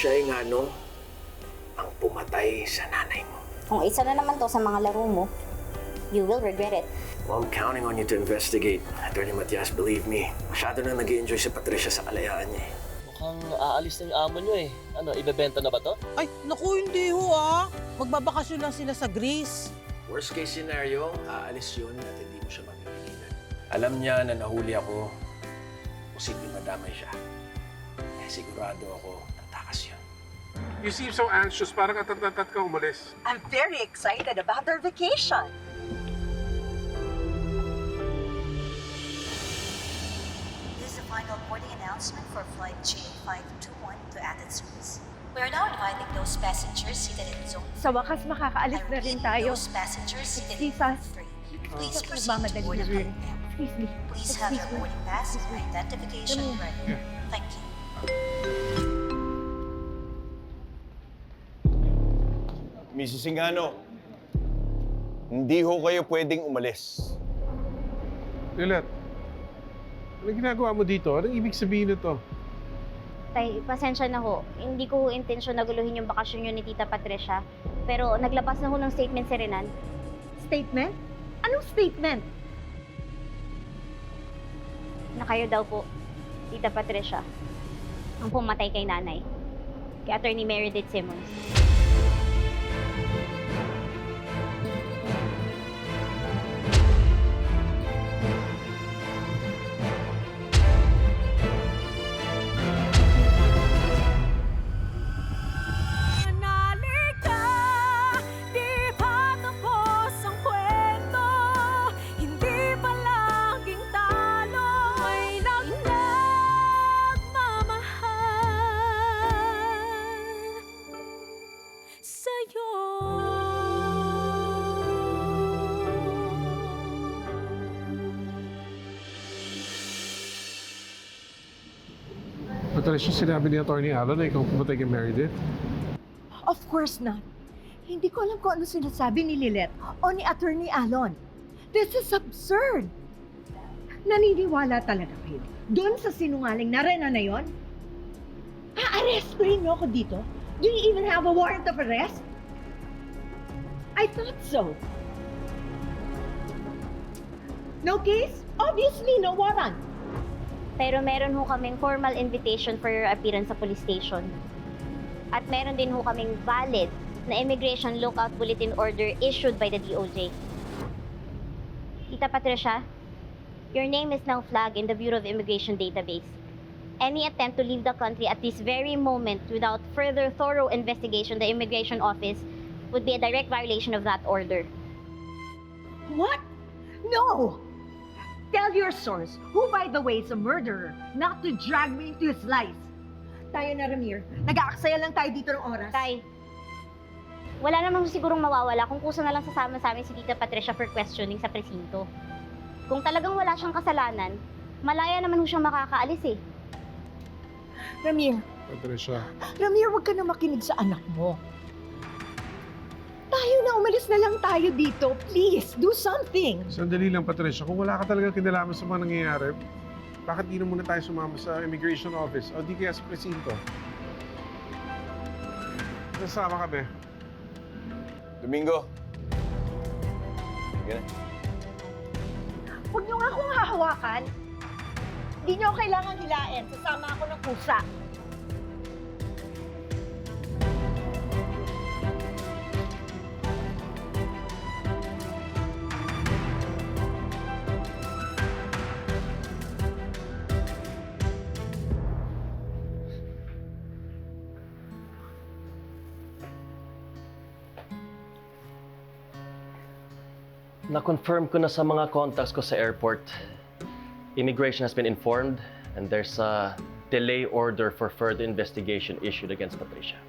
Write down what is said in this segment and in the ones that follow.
siya nga, no? Ang pumatay sa nanay mo. Kung isa na naman to sa mga laro mo, you will regret it. Well, I'm counting on you to investigate. Attorney Matias, believe me, masyado na nag-i-enjoy si Patricia sa kalayaan niya eh. Mukhang aalis na yung amo nyo eh. Ano, ibebenta na ba to? Ay, naku, hindi ho Magbabakasyon lang sila sa Greece. Worst case scenario, aalis yun at hindi mo siya mapipigilan. Alam niya na nahuli ako, posibleng madamay siya. Eh, sigurado ako, tatakas yun. You seem so anxious, parang atat-atat ka umalis. I'm very excited about our vacation. This is the final boarding announcement for flight J521 to Athens, Greece. We are now inviting those passengers seated in zone. Sa wakas, makakaalis na rin tayo. Those passengers seated in Jesus. zone 3. Please Bakit proceed to nagmamadali board na the rin? program. Excuse me. Please have your boarding pass and identification ready. Thank you. Mrs. Singano, hindi ho kayo pwedeng umalis. Lilet, ano ginagawa mo dito? Anong ibig sabihin nito? Tay, pasensya na ho. Hindi ko intensyon na guluhin yung bakasyon yun ni Tita Patricia. Pero naglabas na ho ng statement si Renan. Statement? Anong statement? Na kayo daw po, Tita Patricia, ang pumatay kay nanay. Kay Attorney Meredith Simmons. Patricia, sinabi ni Atty. Allen na ikaw pumatay kay Meredith? Of course not. Hindi ko alam kung ano sinasabi ni Lilet o ni Attorney Allen. This is absurd. Naniniwala talaga kayo doon sa sinungaling na Renan na yon? Aarestuhin niyo ako dito? Do you even have a warrant of arrest? I thought so. No case? Obviously, no warrant. Pero meron ho kaming formal invitation for your appearance sa police station. At meron din ho kaming valid na immigration lookout bulletin order issued by the DOJ. Tita Patricia, your name is now flagged in the Bureau of Immigration database. Any attempt to leave the country at this very moment without further thorough investigation the Immigration Office would be a direct violation of that order. What? No! Tell your source, who by the way is a murderer, not to drag me into his lies. Tayo na, Ramir. Nag-aaksaya lang tayo dito ng oras. Tay, wala namang sigurong mawawala kung kusa na lang sasama sa amin si Tita Patricia for questioning sa presinto. Kung talagang wala siyang kasalanan, malaya naman ho siyang makakaalis eh. Ramir, Patricia. Ramir, huwag ka na makinig sa anak mo. Tayo na, umalis na lang tayo dito. Please, do something. Sandali lang, Patricia. Kung wala ka talaga kinalaman sa mga nangyayari, bakit di na muna tayo sumama sa immigration office o di kaya sa presinto? Nasama kami. Domingo. Sige na. Huwag niyo nga akong hahawakan. Hindi niyo kailangan hilain. Sasama ako ng kusa. Na-confirm ko na sa mga contacts ko sa airport. Immigration has been informed and there's a delay order for further investigation issued against Patricia.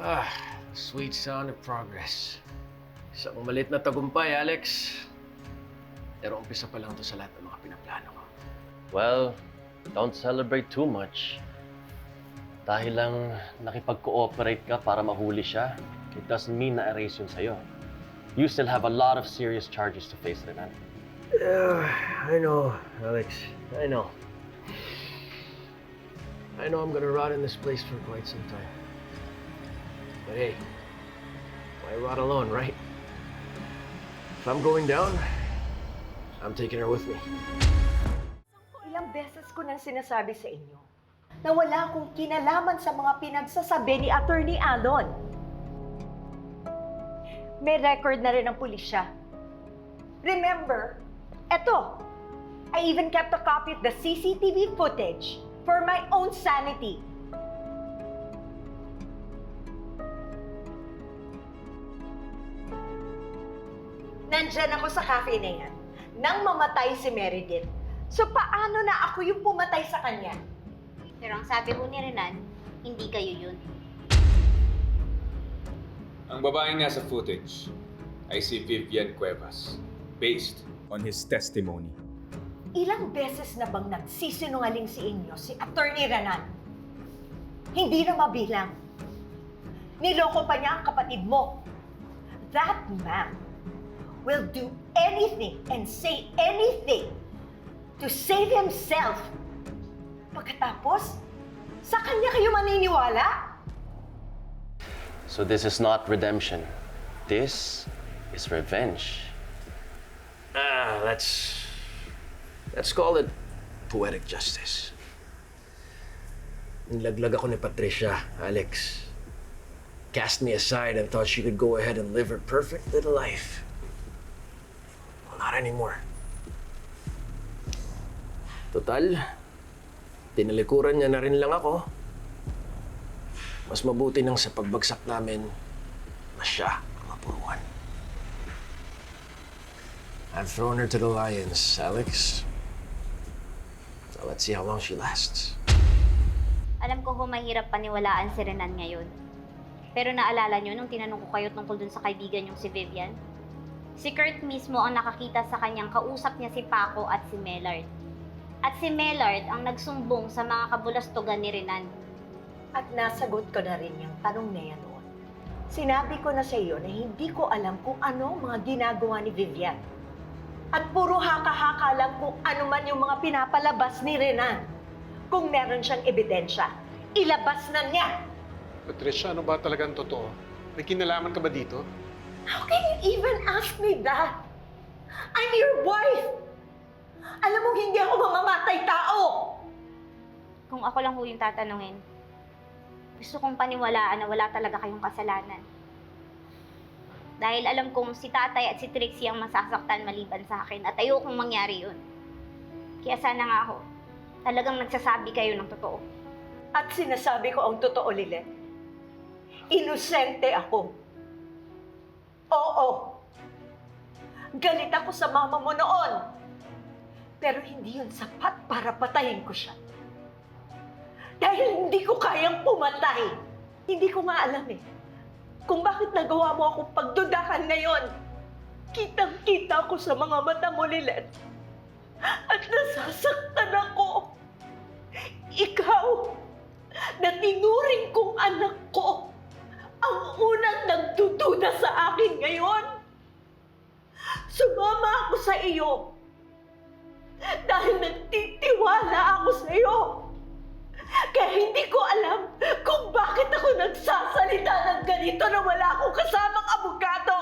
Ah, sweet sound of progress. Isang umalit na tagumpay, Alex. Pero umpisa pa lang to sa lahat ng mga pinaplano ko. Well, don't celebrate too much. Dahil lang nakipag-cooperate ka para mahuli siya, it doesn't mean na erase yun sa'yo. You still have a lot of serious charges to face, Renan. I know, Alex. I know. I know I'm gonna rot in this place for quite some time. But hey, why rot alone, right? If I'm going down, I'm taking her with me. Ilang beses ko nang sinasabi sa inyo na wala akong kinalaman sa mga pinagsasabi ni Attorney Alon. May record na rin ang pulisya. Remember, eto, I even kept a copy of the CCTV footage for my own sanity. Nandyan ako sa cafe na yan nang mamatay si Meredith. So paano na ako yung pumatay sa kanya? Pero ang sabi mo ni Renan, hindi kayo yun. Ang babaeng nasa footage ay si Vivian Cuevas, based on his testimony. Ilang beses na bang nagsisinungaling si inyo si Attorney Renan? Hindi na mabilang. Niloko pa niya ang kapatid mo. That man will do anything and say anything to save himself. Pagkatapos, sa kanya kayo maniniwala? So this is not redemption. This is revenge. Let's call it poetic justice. Nilaglag ako ni Patricia, Alex. Cast me aside and thought she could go ahead and live her perfect little life. Well, not anymore. Total, tinalikuran niya na rin lang ako. Mas mabuti nang sa pagbagsak namin na siya ang mapuruan. I've thrown her to the lions, Alex. So let's see how long she lasts. Alam ko mahirap paniwalaan si Renan ngayon. Pero naalala nyo nung tinanong ko kayo tungkol dun sa kaibigan yung si Vivian? Si Kurt mismo ang nakakita sa kanyang kausap niya si Paco at si Mellard. At si Mellard ang nagsumbong sa mga kabulastugan ni Renan. At nasagot ko na rin yung tanong na yan noon. Sinabi ko na sa iyo na hindi ko alam kung ano ang mga ginagawa ni Vivian. At puro haka-haka lang kung ano man yung mga pinapalabas ni Renan. Kung meron siyang ebidensya, ilabas na niya. Patricia, ano ba talagang totoo? May kinalaman ka ba dito? How can you even ask me that? I'm your wife! Alam mo, hindi ako mamamatay tao! Kung ako lang ho yung tatanungin, gusto kong paniwalaan na wala talaga kayong kasalanan. Dahil alam kong si tatay at si Trixie ang masasaktan maliban sa akin at ayokong mangyari yun. Kaya sana nga ako, talagang nagsasabi kayo ng totoo. At sinasabi ko ang totoo, Lilet. Inosente ako. Oo. Galit ako sa mama mo noon. Pero hindi yun sapat para patayin ko siya. Dahil hindi ko kayang pumatay. Hindi ko nga alam kung bakit nagawa mo akong pagdudahan ngayon. Kitang-kita ko sa mga mata mo, Lilet. At nasasaktan ako. Ikaw, na tinuring kong anak ko, ang unang nagdududa sa akin ngayon. Sumama ako sa iyo. Dahil nagtitiwala ako sa iyo. Kaya hindi ko alam kung bakit ako nagsasalita ng ganito na wala akong kasamang abogado.